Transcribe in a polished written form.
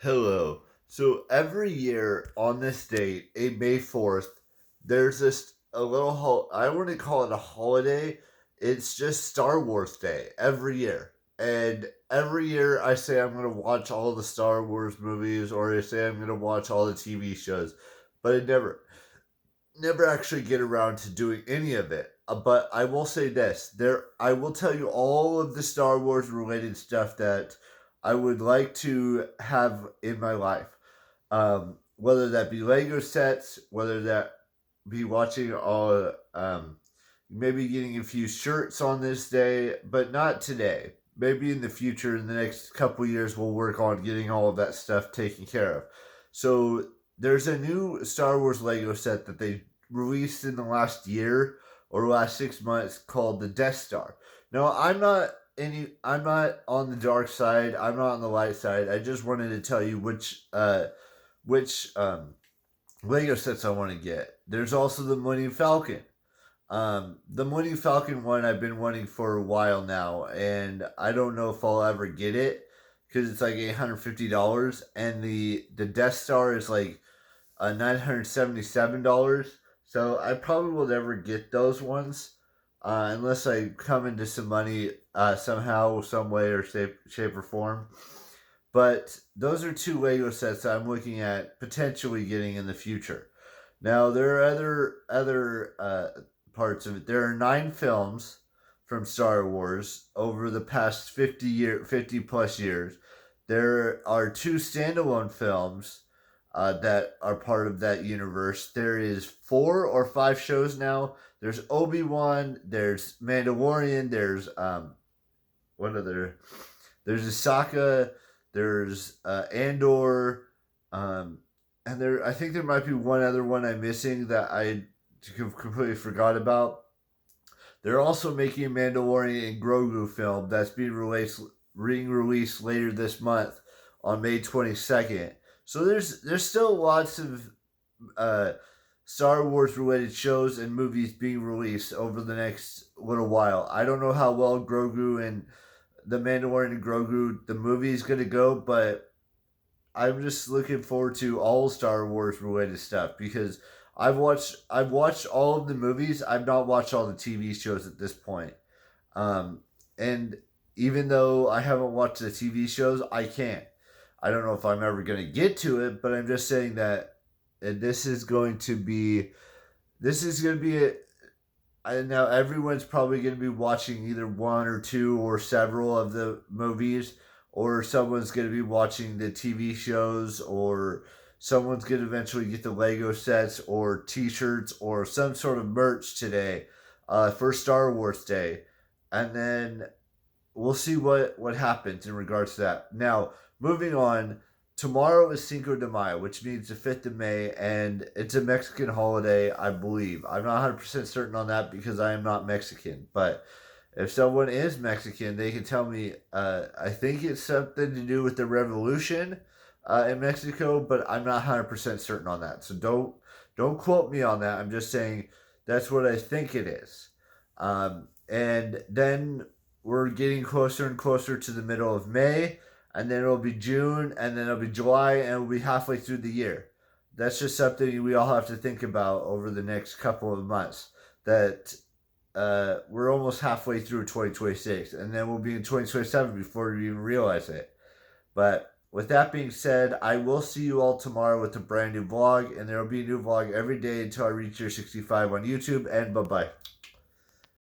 Hello. So every year on this date, a May 4th, there's this a little I wouldn't call it a holiday. It's just Star Wars Day every year. And every year I say I'm going to watch all the Star Wars movies or I say I'm going to watch all the TV shows, but I never actually get around to doing any of it. But I will say this: I will tell you all of the Star Wars related stuff that I would like to have in my life. Whether that be Lego sets, whether that be watching all, maybe getting a few shirts on this day, but not today. Maybe in the future, in the next couple years, we'll work on getting all of that stuff taken care of. So there's a new Star Wars Lego set that they released in the last year or last 6 months called the Death Star. Now I'm not on the dark side. I'm not on the light side. I just wanted to tell you which Lego sets I want to get. There's also the Millennium Falcon. The Millennium Falcon one I've been wanting for a while now, and I don't know if I'll ever get it because it's like $850, and the Death Star is like $977. So I probably will never get those ones unless I come into some money somehow, some way, or shape or form. But those are two Lego sets that I'm looking at potentially getting in the future. Now there are other parts of it. There are 9 films from Star Wars over the past 50 plus years. There are two standalone films that are part of that universe. There is 4 or 5 shows now. There's Obi-Wan. There's Mandalorian. There's what other? There's Asaka. There's Andor. And there, I think there might be one other one I'm missing that I completely forgot about. They're also making a Mandalorian and Grogu film that's being released later this month on May 22nd. So there's still lots of uh, Star Wars related shows and movies being released over the next little while. I don't know how well Grogu and the Mandalorian and Grogu the movie is gonna go, but I'm just looking forward to all Star Wars related stuff because I've watched all of the movies. I've not watched all the TV shows at this point. And even though I haven't watched the TV shows, I can't. I don't know if I'm ever going to get to it, but I'm just saying that this is going to be this is going to be a, and now everyone's probably going to be watching either one or two or several of the movies, or someone's going to be watching the TV shows, or someone's going to eventually get the Lego sets or T-shirts or some sort of merch today for Star Wars Day, and then we'll see what happens in regards to that. Now, moving on, tomorrow is Cinco de Mayo, which means the 5th of May, and it's a Mexican holiday, I believe. I'm not 100% certain on that because I am not Mexican, but if someone is Mexican, they can tell me. I think it's something to do with the revolution in Mexico, but I'm not 100% certain on that. So don't quote me on that. I'm just saying that's what I think it is. And then we're getting closer and closer to the middle of May, and then it'll be June, and then it'll be July, and we'll be halfway through the year. That's just something we all have to think about over the next couple of months. That we're almost halfway through 2026, and then we'll be in 2027 before we even realize it. But with that being said, I will see you all tomorrow with a brand new vlog, and there will be a new vlog every day until I reach year 65 on YouTube, and bye bye.